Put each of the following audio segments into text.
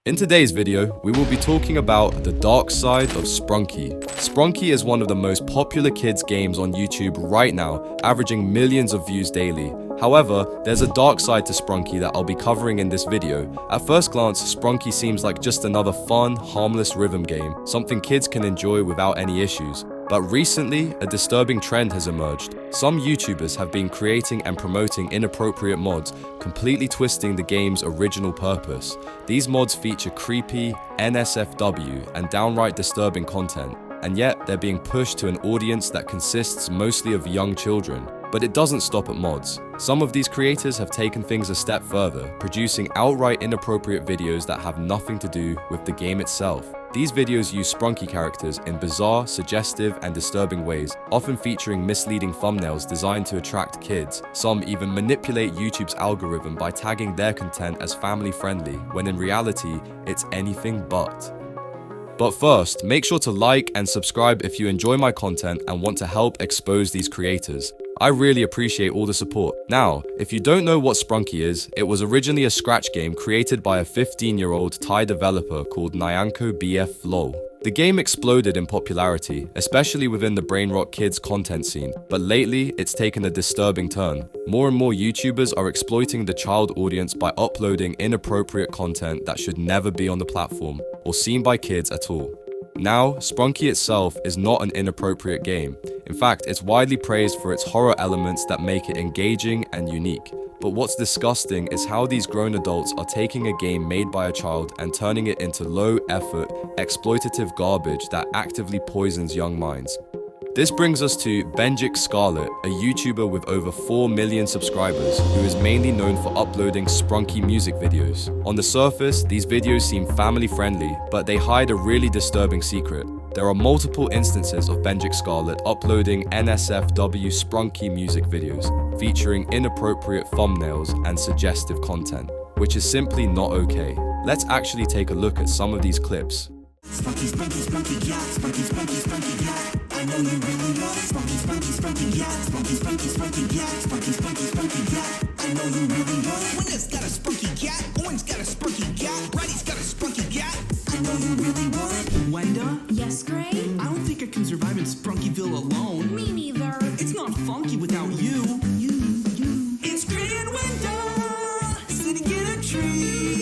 In today's video, we will be talking about the dark side of Sprunki. Sprunki is one of the most popular kids games on YouTube right now, averaging millions of views daily. However, there's a dark side to Sprunki that I'll be covering in this video. At first glance, Sprunki seems like just another fun, harmless rhythm game, something kids can enjoy without any issues. But recently, a disturbing trend has emerged. Some YouTubers have been creating and promoting inappropriate mods, completely twisting the game's original purpose. These mods feature creepy, NSFW, and downright disturbing content, and yet they're being pushed to an audience that consists mostly of young children. But it doesn't stop at mods. Some of these creators have taken things a step further, producing outright inappropriate videos that have nothing to do with the game itself. These videos use Sprunki characters in bizarre, suggestive, and disturbing ways, often featuring misleading thumbnails designed to attract kids. Some even manipulate YouTube's algorithm by tagging their content as family-friendly, when in reality, it's anything but. But first, make sure to like and subscribe if you enjoy my content and want to help expose these creators. I really appreciate all the support. Now, if you don't know what Sprunki is, it was originally a scratch game created by a 15-year-old Thai developer called Nyanko BF Lol. The game exploded in popularity, especially within the brainrot kids content scene, but lately it's taken a disturbing turn. More and more YouTubers are exploiting the child audience by uploading inappropriate content that should never be on the platform or seen by kids at all. Now, Sprunki itself is not an inappropriate game. In fact, it's widely praised for its horror elements that make it engaging and unique. But what's disgusting is how these grown adults are taking a game made by a child and turning it into low-effort, exploitative garbage that actively poisons young minds. This brings us to Benji Scarlet, a YouTuber with over 4 million subscribers, who is mainly known for uploading Sprunki music videos. On the surface, these videos seem family-friendly, but they hide a really disturbing secret. There are multiple instances of Benji Scarlet uploading NSFW Sprunki music videos, featuring inappropriate thumbnails and suggestive content, which is simply not okay. Let's actually take a look at some of these clips. Sprunki, Sprunki, Sprunki, yeah. Sprunki, Sprunki, Sprunki, yeah. I know you really want it. Sprunki, Sprunki, Sprunki, yeah. Sprunki, Sprunki, Sprunki, yeah. Sprunki, Sprunki, Sprunki, yeah. I know you really want it. Winner's got a Sprunki cat. Owen's got a Sprunki cat. Righty's got a Sprunki cat. I know you really want it. Wenda? Yes, Gray? I don't think I can survive in Sprunkiville alone. Me neither. It's not funky without you. It's Gray and Wenda sitting in a tree.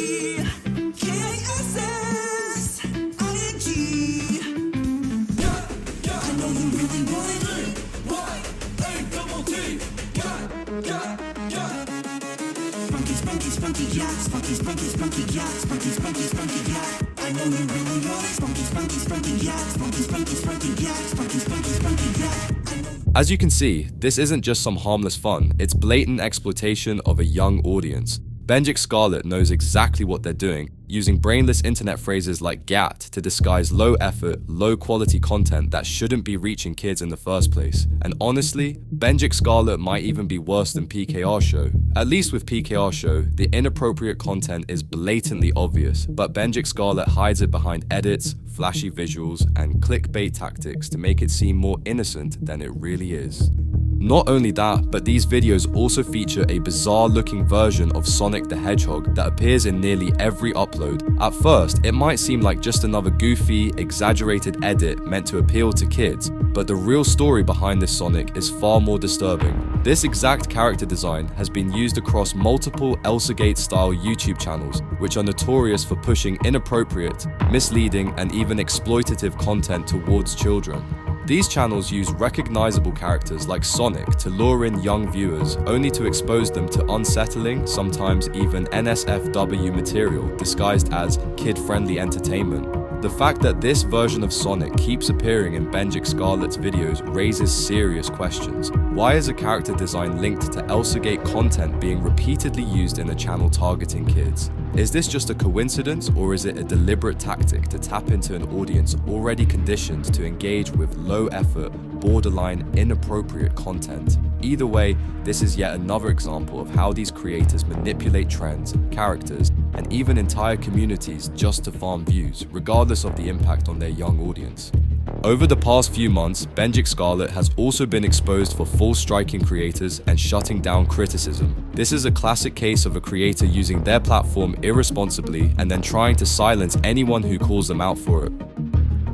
Sprunki, yeah. Sprunki, Sprunki, Sprunki, yeah. Sprunki, Sprunki, Sprunki, yeah. I know you really want it. Sprunki, Sprunki, Sprunki, yeah. Sprunki, Sprunki, Sprunki, yeah. Sprunki, Sprunki, Sprunki, yeah. As you can see, this isn't just some harmless fun, it's blatant exploitation of a young audience. Benji Scarlet knows exactly what they're doing, using brainless internet phrases like GAT to disguise low-effort, low-quality content that shouldn't be reaching kids in the first place. And honestly, Benji Scarlet might even be worse than PKR Show. At least with PKR Show, the inappropriate content is blatantly obvious, but Benji Scarlet hides it behind edits, flashy visuals, and clickbait tactics to make it seem more innocent than it really is. Not only that, but these videos also feature a bizarre-looking version of Sonic the Hedgehog that appears in nearly every upload. At first, it might seem like just another goofy, exaggerated edit meant to appeal to kids, but the real story behind this Sonic is far more disturbing. This exact character design has been used across multiple Elsagate-style YouTube channels, which are notorious for pushing inappropriate, misleading, and even exploitative content towards children. These channels use recognizable characters like Sonic to lure in young viewers, only to expose them to unsettling, sometimes even NSFW material disguised as kid-friendly entertainment. The fact that this version of Sonic keeps appearing in Benji Scarlet's videos raises serious questions. Why is a character design linked to Elsagate content being repeatedly used in a channel targeting kids? Is this just a coincidence, or is it a deliberate tactic to tap into an audience already conditioned to engage with low-effort, borderline inappropriate content? Either way, this is yet another example of how these creators manipulate trends, characters, and even entire communities just to farm views, regardless of the impact on their young audience. Over the past few months, Benji Scarlet has also been exposed for false striking creators and shutting down criticism. This is a classic case of a creator using their platform irresponsibly and then trying to silence anyone who calls them out for it.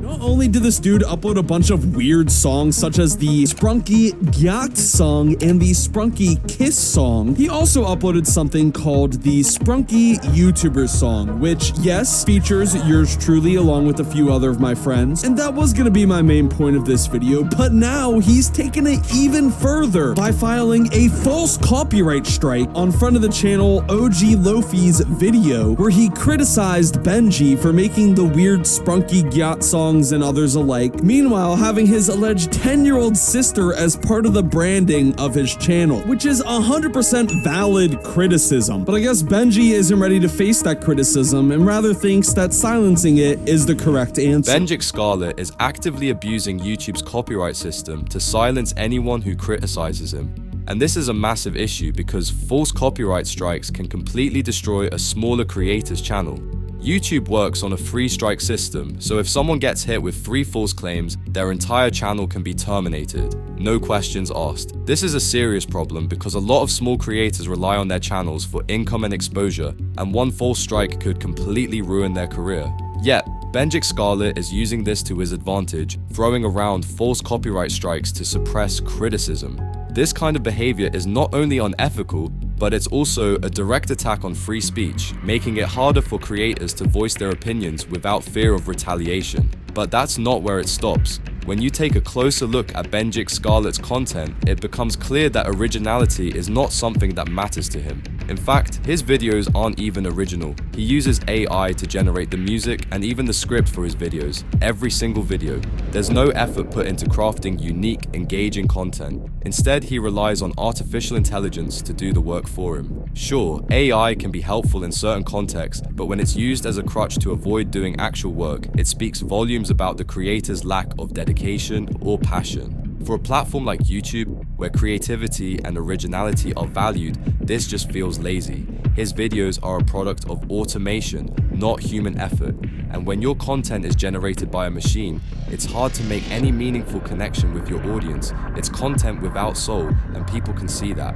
Not only did this dude upload a bunch of weird songs such as the Sprunki Yacht song and the Sprunki Kiss song, he also uploaded something called the Sprunki YouTuber song, which, yes, features yours truly along with a few other of my friends, and that was gonna be my main point of this video, but now he's taken it even further by filing a false copyright strike on front of the channel OG Lofi's video, where he criticized Benji for making the weird Sprunki Yacht songs and others alike, meanwhile having his alleged 10-year-old sister as part of the branding of his channel, which is 100% valid criticism. But I guess Benji isn't ready to face that criticism and rather thinks that silencing it is the correct answer. Benji Scarlet is actively abusing YouTube's copyright system to silence anyone who criticizes him. And this is a massive issue because false copyright strikes can completely destroy a smaller creator's channel. YouTube works on a 3-strike system, so if someone gets hit with 3 false claims, their entire channel can be terminated. No questions asked. This is a serious problem because a lot of small creators rely on their channels for income and exposure, and one false strike could completely ruin their career. Yet, Benji Scarlet is using this to his advantage, throwing around false copyright strikes to suppress criticism. This kind of behavior is not only unethical, but it's also a direct attack on free speech, making it harder for creators to voice their opinions without fear of retaliation. But that's not where it stops. When you take a closer look at Benji Scarlet's content, it becomes clear that originality is not something that matters to him. In fact, his videos aren't even original. He uses AI to generate the music and even the script for his videos, every single video. There's no effort put into crafting unique, engaging content. Instead, he relies on artificial intelligence to do the work for him. Sure, AI can be helpful in certain contexts, but when it's used as a crutch to avoid doing actual work, it speaks volumes about the creator's lack of dedication or passion. For a platform like YouTube, where creativity and originality are valued, this just feels lazy. His videos are a product of automation, not human effort, and when your content is generated by a machine, it's hard to make any meaningful connection with your audience. It's content without soul, and people can see that.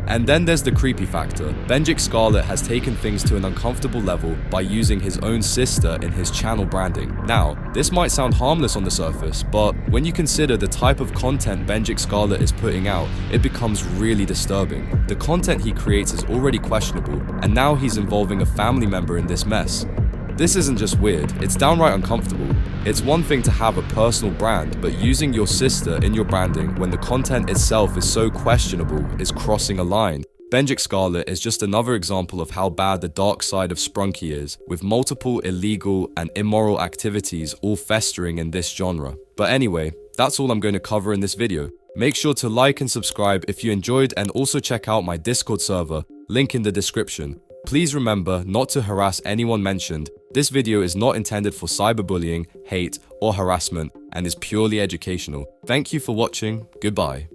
And then there's the creepy factor. Benji Scarlet has taken things to an uncomfortable level by using his own sister in his channel branding. Now, this might sound harmless on the surface, but when you consider the type of content Benji Scarlet is putting out, it becomes really disturbing. The content he creates is already questionable, and now he's involving a family member in this mess. This isn't just weird, it's downright uncomfortable. It's one thing to have a personal brand, but using your sister in your branding when the content itself is so questionable is crossing a line. Benji Scarlet is just another example of how bad the dark side of Sprunki is, with multiple illegal and immoral activities all festering in this genre. But anyway, that's all I'm going to cover in this video. Make sure to like and subscribe if you enjoyed, and also check out my Discord server, link in the description. Please remember not to harass anyone mentioned. This video is not intended for cyberbullying, hate, or harassment, and is purely educational. Thank you for watching. Goodbye.